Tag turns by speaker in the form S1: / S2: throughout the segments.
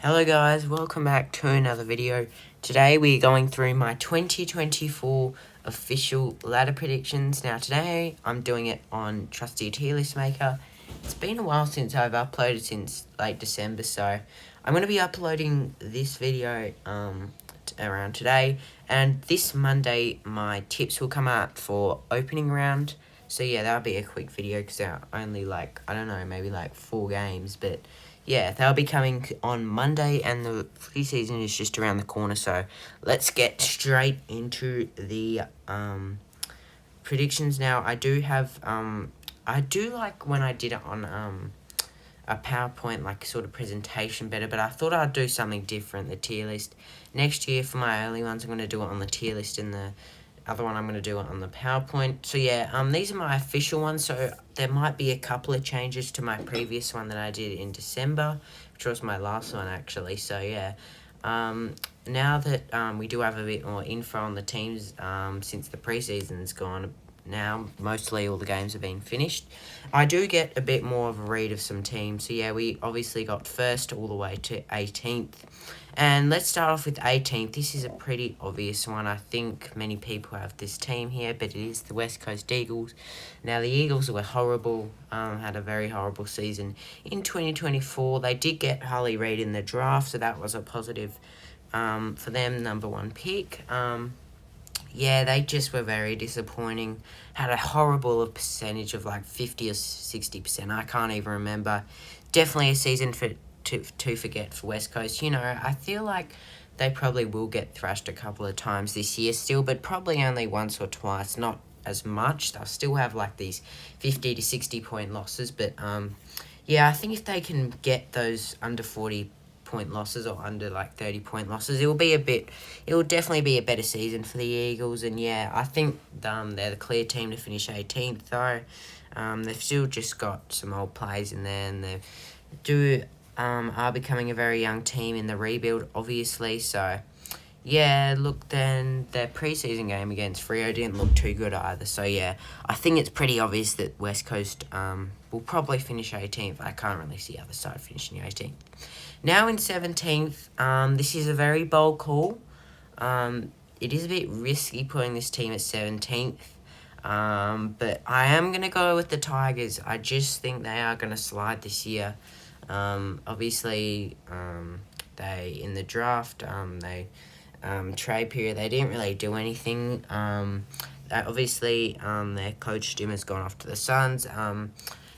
S1: Hello guys, welcome back to another video. Today we're going through my 2024 official ladder predictions. Now today I'm doing it on Trusty Tier List Maker. It's been a while since I've uploaded, since late December, so I'm going to be uploading this video around today. And this Monday my tips will come out for opening round. So yeah, that'll be a quick video because they're only maybe 4 games, but yeah, they'll be coming on Monday, and the preseason is just around the corner. So let's get straight into the predictions now. I do like when I did it on a PowerPoint sort of presentation better, but I thought I'd do something different. The tier list next year for my early ones, I'm going to do it on the tier list, and the other one I'm going to do it on the PowerPoint. So yeah, these are my official ones, so there might be a couple of changes to my previous one that I did in December, which was my last one actually. So yeah, now that we do have a bit more info on the teams, since the preseason's gone now, mostly all the games have been finished, I do get a bit more of a read of some teams. So yeah, we obviously got first all the way to 18th. And let's start off with 18th. This is a pretty obvious one. I think many people have this team here, but it is the West Coast Eagles. Now, the Eagles were horrible, had a very horrible season in 2024. They did get Harley Reid in the draft, so that was a positive for them, number 1 pick. Yeah, they just were very disappointing. Had a horrible percentage of 50 or 60%. I can't even remember. Definitely a season to forget for West Coast. You know, I feel like they probably will get thrashed a couple of times this year still, but probably only once or twice, not as much. They'll still have these 50 to 60 point losses, but yeah, I think if they can get those under 40 point losses or under 30 point losses, it will definitely be a better season for the Eagles. And yeah, I think they're the clear team to finish 18th though. They've still just got some old players in there, and they are becoming a very young team in the rebuild, obviously. So yeah, look, then their preseason game against Freo didn't look too good either. So yeah, I think it's pretty obvious that West Coast will probably finish 18th. I can't really see other side finishing 18th. Now in 17th, this is a very bold call. It is a bit risky putting this team at 17th. But I am going to go with the Tigers. I just think they are going to slide this year. Obviously, they, in the draft, trade period, they didn't really do anything. Obviously, their coach Jim has gone off to the Suns.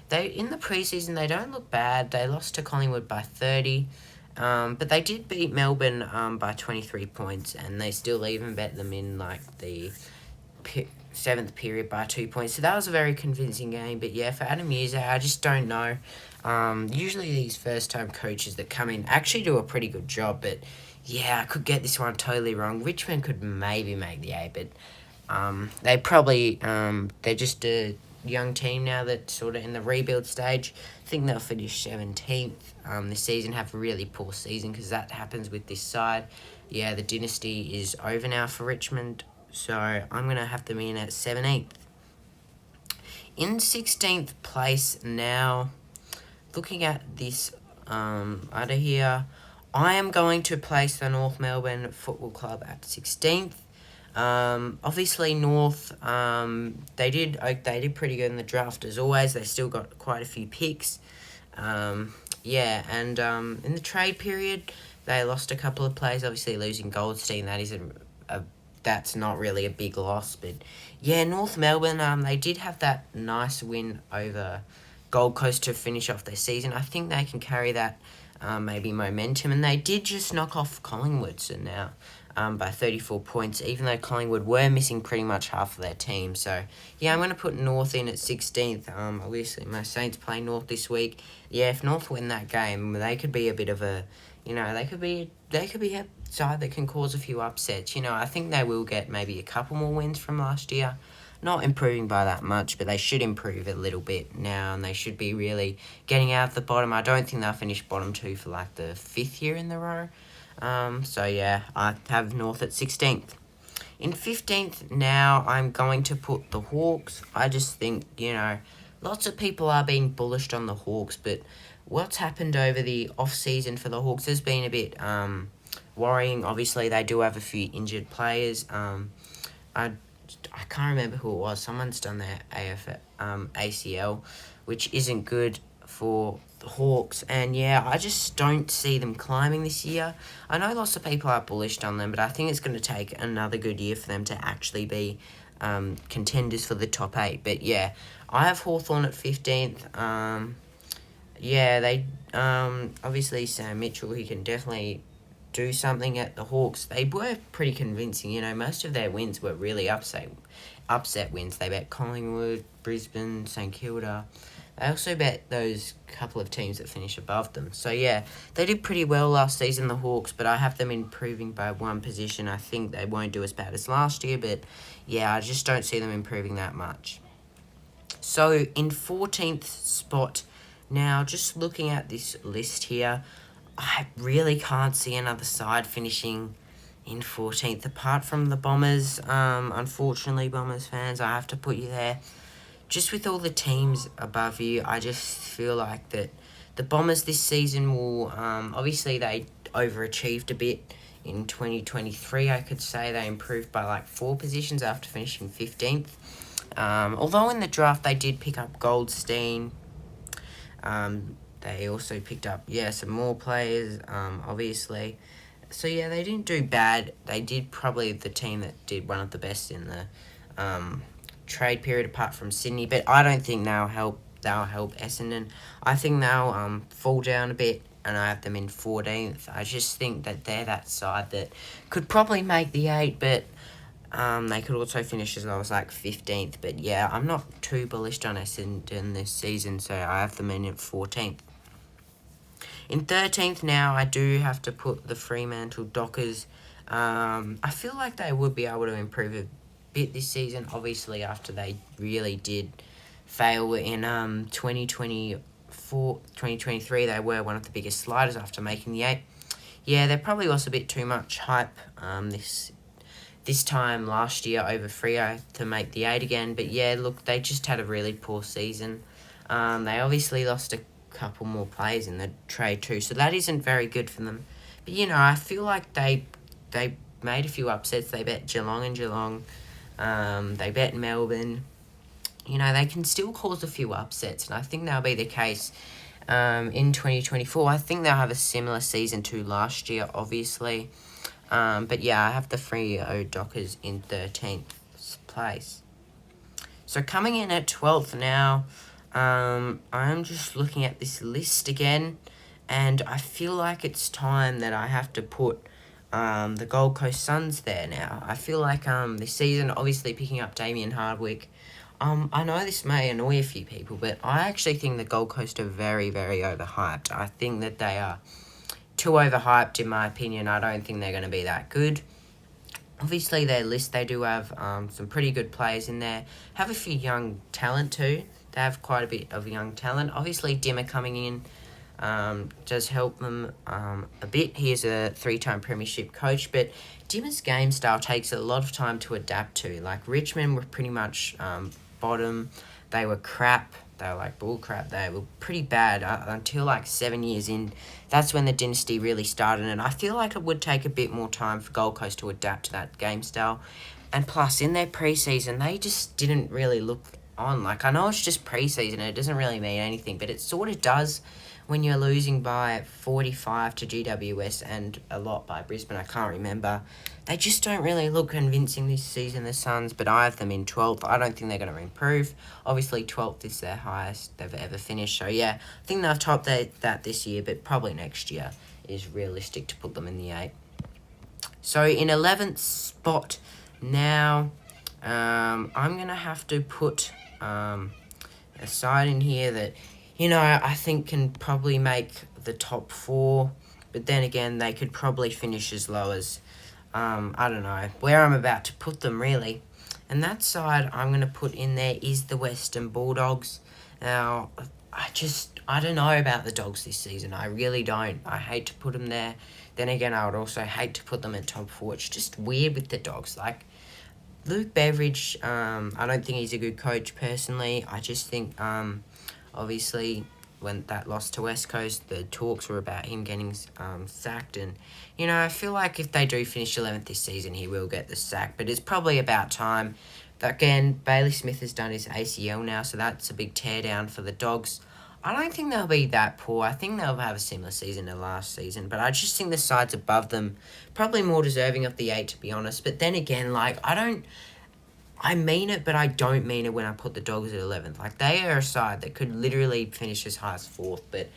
S1: They, in the preseason, they don't look bad. They lost to Collingwood by 30. But they did beat Melbourne by 23 points, and they still even bet them in the 7th period by 2 points. So that was a very convincing game. But yeah, for Adam Muser, I just don't know. Usually these first-time coaches that come in actually do a pretty good job, but yeah, I could get this one totally wrong. Richmond could maybe make the A, but they probably, they're just a young team now that's sort of in the rebuild stage. I think they'll finish 17th this season, have a really poor season, because that happens with this side. Yeah, the dynasty is over now for Richmond, so I'm going to have them in at 17th. In 16th place now, looking at this out of here, I am going to place the North Melbourne Football Club at 16th. Obviously North, they did pretty good in the draft as always. They still got quite a few picks. Yeah, and in the trade period, they lost a couple of players. Obviously losing Goldstein, that's not really a big loss. But yeah, North Melbourne, they did have that nice win over Gold Coast to finish off their season. I think they can carry that maybe momentum, and they did just knock off Collingwood, so now by 34 points, even though Collingwood were missing pretty much half of their team. So yeah, I'm going to put North in at 16th. Obviously my Saints play North this week. Yeah, if North win that game, they could be a bit of a, they could be a side that can cause a few upsets. I think they will get maybe a couple more wins from last year. Not improving by that much, but they should improve a little bit now, and they should be really getting out of the bottom. I don't think they'll finish bottom 2 for the 5th year in the row. So yeah, I have North at 16th. In 15th now, I'm going to put the Hawks. I just think, lots of people are being bullish on the Hawks, but what's happened over the off-season for the Hawks has been a bit worrying. Obviously, they do have a few injured players. I can't remember who it was. Someone's done their ACL, which isn't good for the Hawks. And yeah, I just don't see them climbing this year. I know lots of people are bullish on them, but I think it's going to take another good year for them to actually be contenders for the top 8. But yeah, I have Hawthorn at 15th. Yeah, they obviously Sam Mitchell, he can definitely do something at the Hawks. They were pretty convincing, you know, most of their wins were really upset wins. They bet Collingwood, Brisbane, St Kilda. They also bet those couple of teams that finish above them. So yeah, they did pretty well last season, the Hawks, but I have them improving by one position. I think they won't do as bad as last year, but yeah, I just don't see them improving that much. So in 14th spot, now just looking at this list here, I really can't see another side finishing in 14th apart from the Bombers. Unfortunately, Bombers fans, I have to put you there. Just with all the teams above you, I just feel like that the Bombers this season will, obviously they overachieved a bit in 2023, I could say. They improved by like 4 positions after finishing 15th. Although in the draft they did pick up Goldstein, they also picked up, some more players, obviously. So, yeah, they didn't do bad. They did probably the team that did one of the best in the trade period apart from Sydney. But I don't think they'll help Essendon. I think they'll fall down a bit, and I have them in 14th. I just think that they're that side that could probably make the 8, but they could also finish as low as like 15th. But yeah, I'm not too bullish on Essendon this season, so I have them in at 14th. In 13th now, I do have to put the Fremantle Dockers. I feel like they would be able to improve a bit this season, obviously after they really did fail in 2023. They were one of the biggest sliders after making the 8. Yeah, there probably was a bit too much hype this time last year over Freo to make the 8 again. But yeah, look, they just had a really poor season. They obviously lost a couple more players in the trade too, so that isn't very good for them. But you know, I feel like they made a few upsets. They bet Geelong and Geelong. They bet Melbourne. You know, they can still cause a few upsets, and I think that'll be the case in 2024. I think they'll have a similar season to last year, obviously. But yeah, I have the Freo Dockers in 13th place. So coming in at 12th now, I'm just looking at this list again, and I feel like it's time that I have to put the Gold Coast Suns there now. I feel like this season, obviously picking up Damien Hardwick, I know this may annoy a few people, but I actually think the Gold Coast are very, very overhyped. I think that they are too overhyped, in my opinion. I don't think they're going to be that good. Obviously, their list, they do have some pretty good players in there. Have a few young talent too. They have quite a bit of young talent. Obviously, Dimmer coming in does help them a bit. He is a 3-time premiership coach, but Dimmer's game style takes a lot of time to adapt to. Like, Richmond were pretty much bottom. They were crap. They were like bull crap. They were pretty bad until like 7 years in. That's when the dynasty really started, and I feel like it would take a bit more time for Gold Coast to adapt to that game style. And plus, in their preseason, they just didn't really look on. Like, I know it's just preseason and it doesn't really mean anything, but it sort of does when you're losing by 45 to GWS and a lot by Brisbane. I can't remember. They just don't really look convincing this season, the Suns, but I have them in 12th. I don't think they're going to improve. Obviously, 12th is their highest they've ever finished. So, yeah, I think they've topped that this year, but probably next year is realistic to put them in the 8. So, in 11th spot now, I'm going to have to put a side in here that, you know, I think can probably make the top 4, but then again, they could probably finish as low as, I don't know, where I'm about to put them, really. And that side I'm going to put in there is the Western Bulldogs. Now, I don't know about the Dogs this season. I really don't. I hate to put them there. Then again, I would also hate to put them in top 4. It's just weird with the Dogs. Like, Luke Beveridge, I don't think he's a good coach, personally. I just think, obviously, when that lost to West Coast, the talks were about him getting sacked. And, you know, I feel like if they do finish 11th this season, he will get the sack. But it's probably about time. Again, Bailey Smith has done his ACL now, so that's a big teardown for the Dogs. I don't think they'll be that poor. I think they'll have a similar season to last season. But I just think the sides above them probably more deserving of the 8, to be honest. But then again, like, I mean it, but I don't mean it when I put the Dogs at 11th. Like, they are a side that could literally finish as high as 4th. But,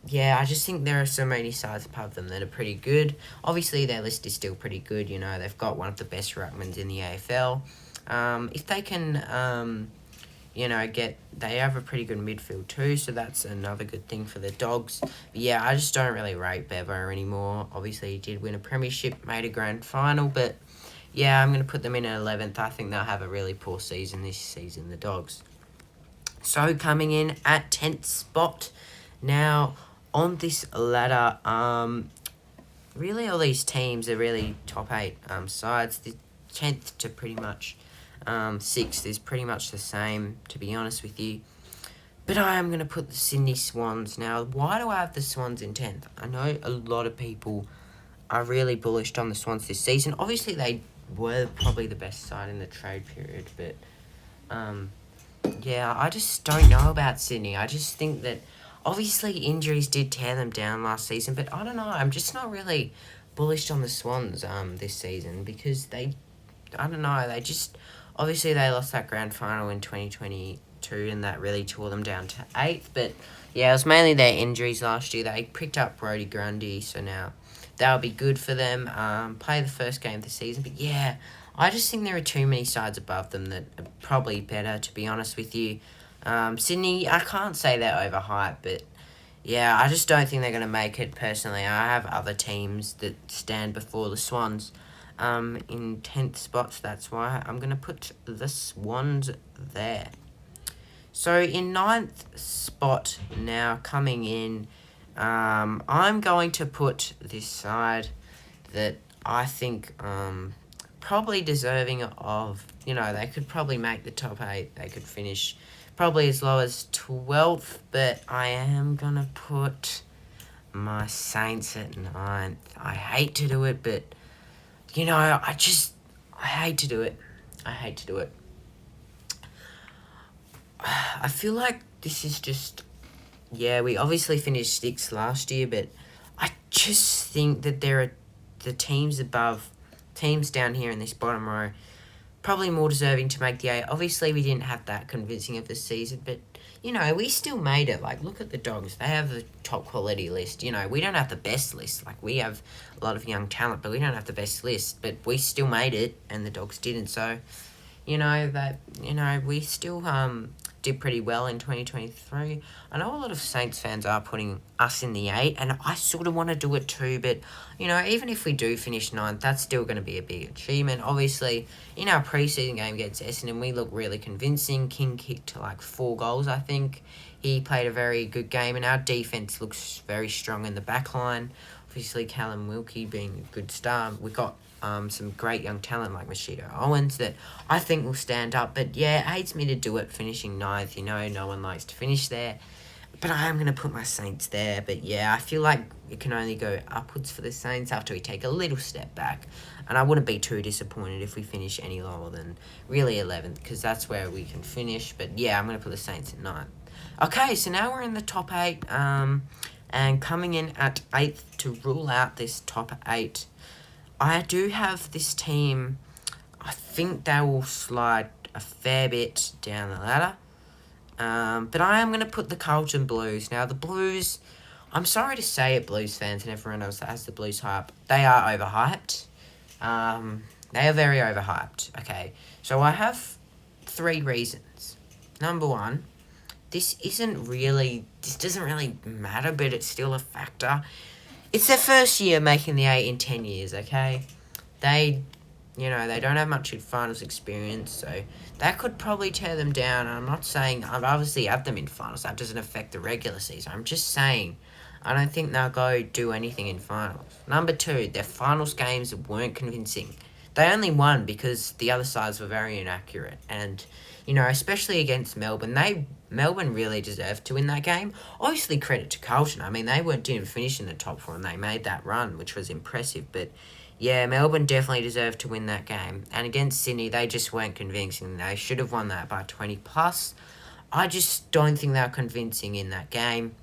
S1: yeah, I just think there are so many sides above them that are pretty good. Obviously, their list is still pretty good. You know, they've got one of the best ruckmans in the AFL. If they can... you know, they have a pretty good midfield too, so that's another good thing for the Dogs. But yeah, I just don't really rate Bevo anymore. Obviously, he did win a premiership, made a grand final, but yeah, I'm going to put them in at 11th. I think they'll have a really poor season this season, the Dogs. So, coming in at 10th spot. Now, on this ladder, really all these teams are really top 8 sides. The 10th to pretty much... 6th is pretty much the same, to be honest with you. But I am going to put the Sydney Swans. Now, why do I have the Swans in 10th? I know a lot of people are really bullish on the Swans this season. Obviously, they were probably the best side in the trade period. But, yeah, I just don't know about Sydney. I just think that, obviously, injuries did tear them down last season. But I don't know. I'm just not really bullish on the Swans this season because I don't know, they just... Obviously, they lost that grand final in 2022, and that really tore them down to 8th. But, yeah, it was mainly their injuries last year. They picked up Brodie Grundy, so now that'll be good for them. Play the first game of the season. But, yeah, I just think there are too many sides above them that are probably better, to be honest with you. Sydney, I can't say they're overhyped, but, yeah, I just don't think they're going to make it, personally. I have other teams that stand before the Swans. In 10th spots, that's why I'm going to put the Swans there. So, in 9th spot now, coming in, I'm going to put this side that I think probably deserving of, you know, they could probably make the top 8. They could finish probably as low as 12th, but I am going to put my Saints at 9th. I hate to do it, but... You know, I hate to do it. I feel like this is just... Yeah, we obviously finished 6th last year, but I just think that there are the teams down here in this bottom row, probably more deserving to make the 8. Obviously, we didn't have that convincing of the season, but, you know, we still made it. Like, look at the Dogs. They have the top quality list. You know, we don't have the best list. Like, we have a lot of young talent, but we don't have the best list. But we still made it, and the Dogs didn't. So, you know, we still did pretty well in 2023. I know a lot of Saints fans are putting us in the 8, and I sort of want to do it too, but, you know, even if we do finish 9th, that's still going to be a big achievement. Obviously, in our preseason game against Essendon, we looked really convincing. King kicked, 4 goals, I think. He played a very good game, and our defence looks very strong in the back line. Obviously, Callum Wilkie being a good star. We got some great young talent like Machito Owens that I think will stand up. But, yeah, it hates me to do it finishing 9th. You know, no one likes to finish there. But I am going to put my Saints there. But, yeah, I feel like it can only go upwards for the Saints after we take a little step back. And I wouldn't be too disappointed if we finish any lower than really 11th, because that's where we can finish. But, yeah, I'm going to put the Saints at 9th. Okay, so now we're in the top 8. And coming in at 8th to rule out this top 8, I do have this team. I think they will slide a fair bit down the ladder. But I am going to put the Carlton Blues. Now, the Blues, I'm sorry to say it, Blues fans and everyone else that has the Blues hype, they are overhyped. They are very overhyped. Okay, so I have 3 reasons. Number 1, this doesn't really matter, but it's still a factor. It's their first year making the 8 in 10 years, okay? They don't have much finals experience, so that could probably tear them down. I'm not saying, I've obviously had them in finals. That doesn't affect the regular season. I'm just saying, I don't think they'll go do anything in finals. Number 2, their finals games weren't convincing. They only won because the other sides were very inaccurate. And, you know, especially against Melbourne. Melbourne really deserved to win that game. Obviously, credit to Carlton. I mean, they didn't finish in the top 4 and they made that run, which was impressive. But yeah, Melbourne definitely deserved to win that game. And against Sydney, they just weren't convincing. They should have won that by 20 plus. I just don't think they were convincing in that game.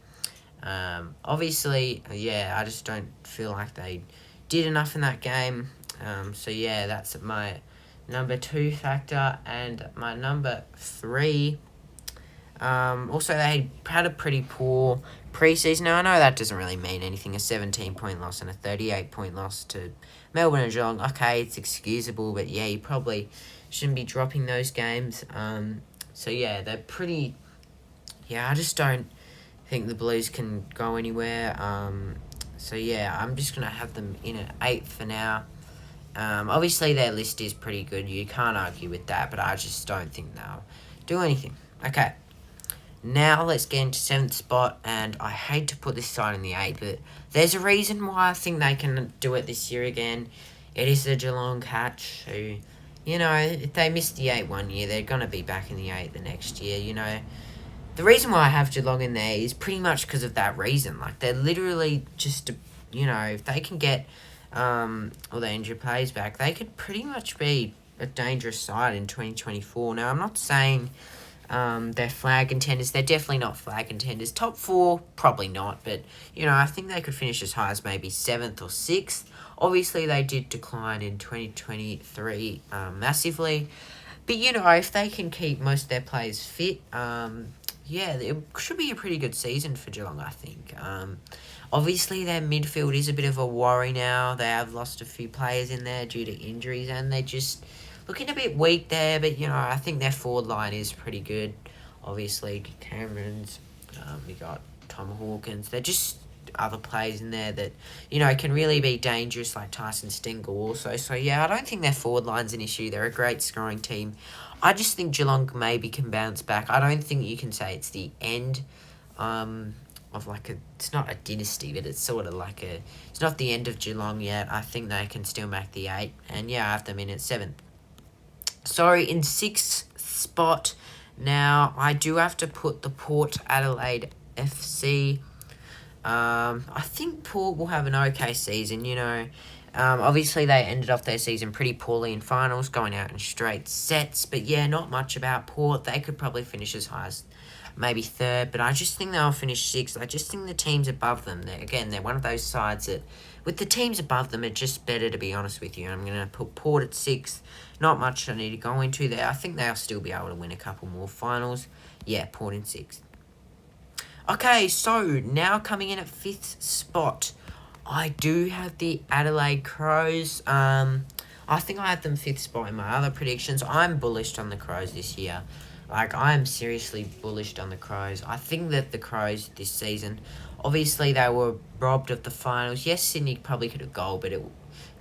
S1: Obviously, yeah, I just don't feel like they did enough in that game. So yeah, that's my number 2 factor. And my number 3, also they had a pretty poor preseason. Now I know that doesn't really mean anything. A 17-point loss and a 38-point loss to Melbourne and Geelong. Okay, it's excusable, but yeah, you probably shouldn't be dropping those games. So yeah, they're pretty. Yeah, I just don't think the Blues can go anywhere. So yeah, I'm just gonna have them in at 8th for now. Obviously their list is pretty good. You can't argue with that, but I just don't think they'll do anything. Okay. Now let's get into 7th spot, and I hate to put this side in the 8, but there's a reason why I think they can do it this year again. It is the Geelong Catch, who, you know, if they missed the 8 one year, they're going to be back in the 8 the next year, you know. The reason why I have Geelong in there is pretty much because of that reason. Like, they're literally just, you know, if they can get all the injured players back, they could pretty much be a dangerous side in 2024. Now, I'm not saying they're flag contenders. They're definitely not flag contenders. Top 4, probably not. But, you know, I think they could finish as high as maybe 7th or 6th. Obviously, they did decline in 2023 massively. But, you know, if they can keep most of their players fit, yeah, it should be a pretty good season for Geelong, I think. Obviously, their midfield is a bit of a worry now. They have lost a few players in there due to injuries, and they're just looking a bit weak there. But, you know, I think their forward line is pretty good. Obviously, Cameron's, we got Tom Hawkins. They're just other players in there that, you know, can really be dangerous, like Tyson Stengel also. So, yeah, I don't think their forward line's an issue. They're a great scoring team. I just think Geelong maybe can bounce back. I don't think you can say it's the end of like it's not a dynasty, but it's sort of like it's not the end of Geelong yet. I think they can still make the 8. And yeah, I have them in at 7th. Sorry, in 6th spot. Now, I do have to put the Port Adelaide FC. I think Port will have an okay season, you know. Obviously, they ended off their season pretty poorly in finals, going out in straight sets. But yeah, not much about Port. They could probably finish as high as maybe 3rd. But I just think they'll finish 6th. I just think the teams above them, they're one of those sides that, with the teams above them, it's just better, to be honest with you. I'm going to put Port at 6th. Not much I need to go into there. I think they'll still be able to win a couple more finals. Yeah, Port in 6th. Okay, so now coming in at 5th spot, I do have the Adelaide Crows. I think I had them 5th spot in my other predictions. I'm bullish on the Crows this year. Like, I am seriously bullish on the Crows. I think that the Crows this season, obviously they were robbed of the finals. Yes, Sydney probably could have goal, but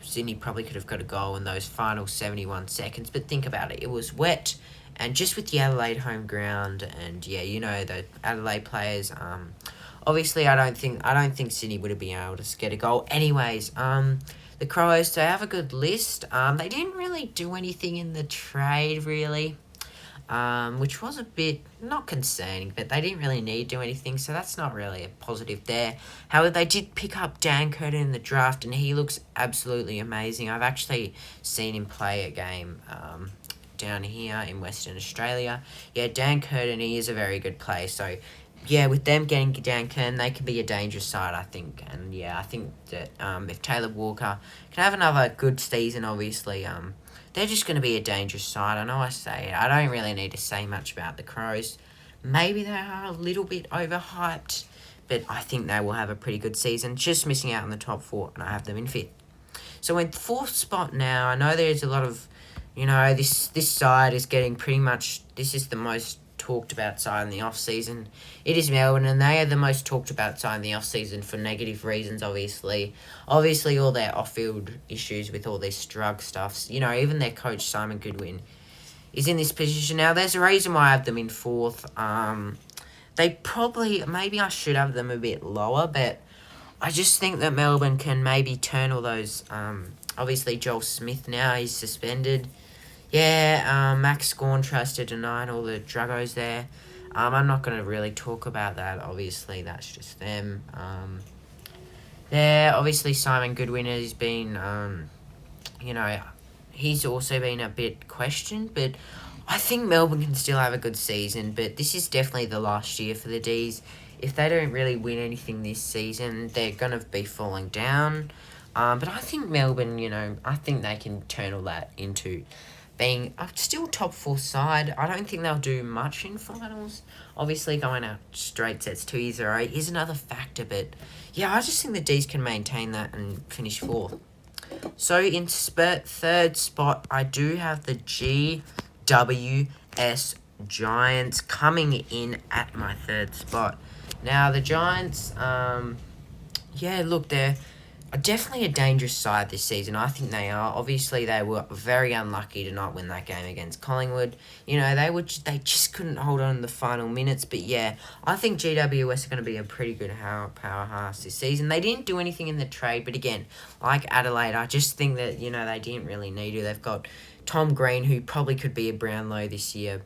S1: Sydney probably could have got a goal in those final 71 seconds. But think about it. It was wet. And just with the Adelaide home ground, and yeah, you know, the Adelaide players, obviously I don't think Sydney would have been able to get a goal. Anyways, the Crows, they have a good list. They didn't really do anything in the trade, really, which was a bit not concerning, but they didn't really need to do anything, so that's not really a positive there. However, they did pick up Dan Curtin in the draft, and he looks absolutely amazing. I've actually seen him play a game down here in Western Australia. Yeah, Dan Curtin, he is a very good player. So, yeah, with them getting Dan Curtin, they could be a dangerous side, I think. And, yeah, I think that if Taylor Walker can have another good season, obviously, they're just going to be a dangerous side. I know I say it. I don't really need to say much about the Crows. Maybe they are a little bit overhyped, but I think they will have a pretty good season. Just missing out on the top 4, and I have them in 5th. So, in 4th spot now, I know there's a lot of, you know, this side is getting pretty much, this is the most talked about side in the off-season. It is Melbourne, and they are the most talked about side in the off-season for negative reasons, obviously. Obviously, all their off-field issues with all this drug stuff. You know, even their coach, Simon Goodwin, is in this position. Now, there's a reason why I have them in 4th. They probably, maybe I should have them a bit lower, but I just think that Melbourne can maybe turn all those, obviously Joel Smith now, he's suspended. Yeah, Max Scorn tries to deny all the Dragos there. I'm not going to really talk about that. Obviously, that's just them. Yeah, obviously Simon Goodwin has been, you know, he's also been a bit questioned, but I think Melbourne can still have a good season. But this is definitely the last year for the D's. If they don't really win anything this season, they're going to be falling down. But I think Melbourne, I think they can turn all that into being a still top four side. I don't think they'll do much in finals. Obviously, going out straight sets 2-0 is another factor, but yeah, I just think the D's can maintain that and finish fourth. So in third spot, I do have the GWS Giants coming in at my third spot. Now the Giants, yeah, look, they're definitely a dangerous side this season. I think they are. Obviously, they were very unlucky to not win that game against Collingwood. They just couldn't hold on in the final minutes. But yeah, I think GWS are going to be a pretty good powerhouse this season. They didn't do anything in the trade, but again, like Adelaide, I just think that they didn't really need to. They've got Tom Green, who probably could be a Brownlow this year.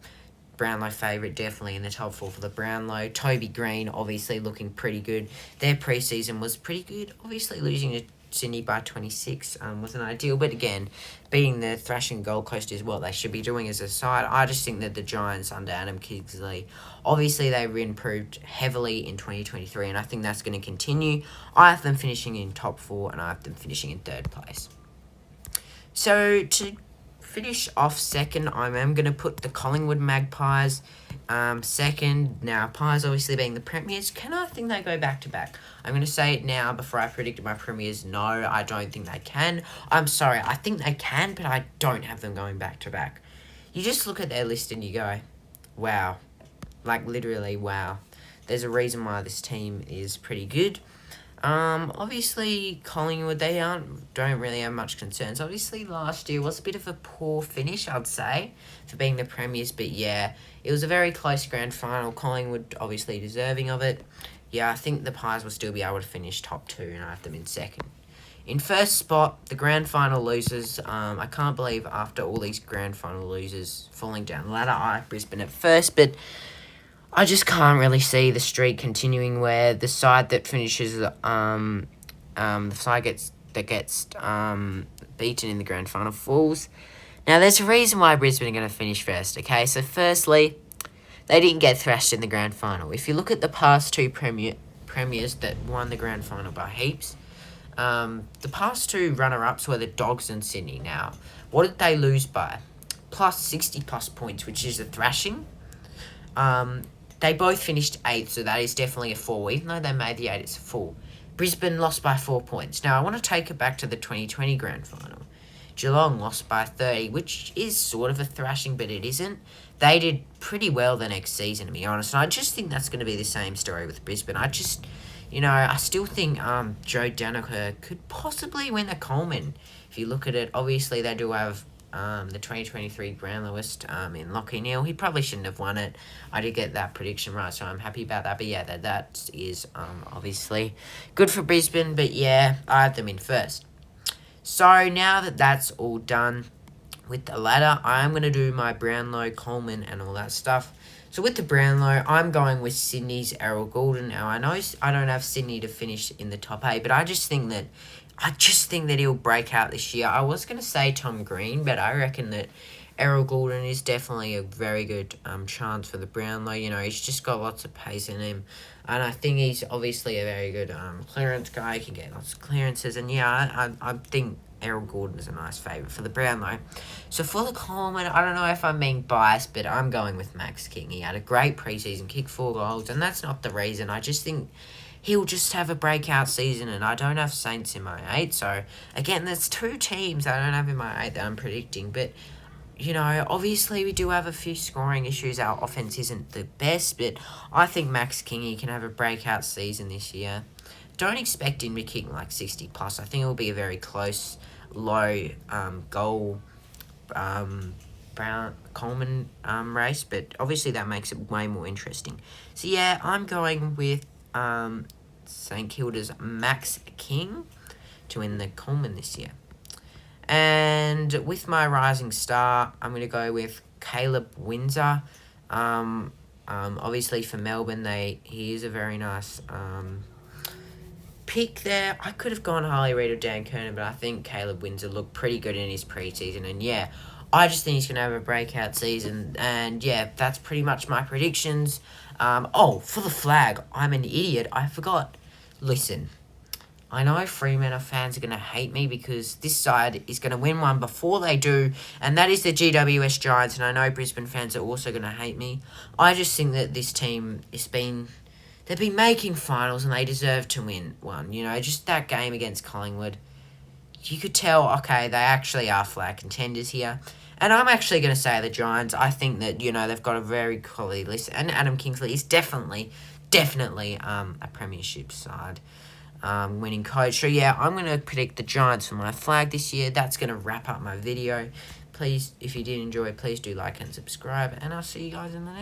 S1: Brownlow favourite, definitely in the top four for the Brownlow. Toby Green, obviously looking pretty good. Their preseason was pretty good. Obviously losing to Sydney by 26 wasn't ideal, but again, beating the thrashing Gold Coast is what they should be doing as a side. I just think that the Giants under Adam Kingsley, obviously they've improved heavily in 2023, and I think that's going to continue. I have them finishing in top four, and I have them finishing in third place. So to finish off second, I am going to put the Collingwood Magpies second. Now, Pies obviously being the premiers. Can I think they go back-to-back? I'm going to say it now before I predict my premiers. No, I don't think they can. I'm sorry, I think they can, but I don't have them going back-to-back. You just look at their list and you go, wow. Like, literally, wow. There's a reason why this team is pretty good. Obviously, Collingwood, they don't really have much concerns. Obviously, last year was a bit of a poor finish, I'd say, for being the premiers. But yeah, it was a very close grand final. Collingwood, obviously, deserving of it. Yeah, I think the Pies will still be able to finish top two, and I have them in second. In first spot, the grand final losers. I can't believe after all these grand final losers falling down the ladder, I have Brisbane at first, but I just can't really see the streak continuing where the side that finishes, the side gets beaten in the grand final falls. Now, there's a reason why Brisbane are going to finish first, okay? So, firstly, they didn't get thrashed in the grand final. If you look at the past two premiers that won the grand final by heaps, the past two runner-ups were the Dogs and Sydney. Now, what did they lose by? Plus 60-plus points, which is a thrashing. They both finished 8th, so that is definitely a 4. Even though they made the 8, it's a 4. Brisbane lost by 4 points. Now, I want to take it back to the 2020 grand final. Geelong lost by 30, which is sort of a thrashing, but it isn't. They did pretty well the next season, to be honest. And I just think that's going to be the same story with Brisbane. I still think Joe Daniher could possibly win the Coleman. If you look at it, obviously they do have the 2023 Grand Lewis in Lockie Neal. He probably shouldn't have won it. I did get that prediction right, so I'm happy about that. But yeah, that is obviously good for Brisbane. But yeah, I have them in first. So now that that's all done with the ladder, I'm going to do my Brownlow, Coleman, and all that stuff. So with the Brownlow, I'm going with Sydney's Errol Goulden. Now, I know I don't have Sydney to finish in the top 8, but I just think that he'll break out this year. I was going to say Tom Green, but I reckon that Errol Goulden is definitely a very good chance for the Brownlow. He's just got lots of pace in him. And I think he's obviously a very good clearance guy. He can get lots of clearances. And yeah, I think Errol Goulden is a nice favourite for the Brownlow. So for the Coleman, I don't know if I'm being biased, but I'm going with Max King. He had a great preseason, kicked 4 goals, and that's not the reason. I just think he'll just have a breakout season, and I don't have Saints in my 8. So, again, there's 2 teams I don't have in my 8 that I'm predicting. But, obviously we do have a few scoring issues. Our offense isn't the best, but I think Max Kingy can have a breakout season this year. Don't expect him to kick like 60 plus. I think it will be a very close, low goal Coleman race, but obviously that makes it way more interesting. So yeah, I'm going with St Kilda's Max King to win the Coleman this year. And with my rising star, I'm going to go with Caleb Windsor. Obviously for Melbourne, he is a very nice pick there. I could have gone Harley Reid or Dan Kernan, but I think Caleb Windsor looked pretty good in his preseason. And yeah, I just think he's going to have a breakout season. And yeah, that's pretty much my predictions. For the flag, I'm an idiot. I forgot. Listen, I know Fremantle fans are going to hate me because this side is going to win one before they do, and that is the GWS Giants, and I know Brisbane fans are also going to hate me. I just think that this team they've been making finals and they deserve to win one. You know, just that game against Collingwood, you could tell, okay, they actually are flag contenders here. And I'm actually going to say the Giants. I think that, you know, they've got a very quality list, and Adam Kingsley is definitely a premiership side. Winning coach. So yeah, I'm going to predict the Giants for my flag this year. That's going to wrap up my video. Please, if you did enjoy, please do like and subscribe, and I'll see you guys in the next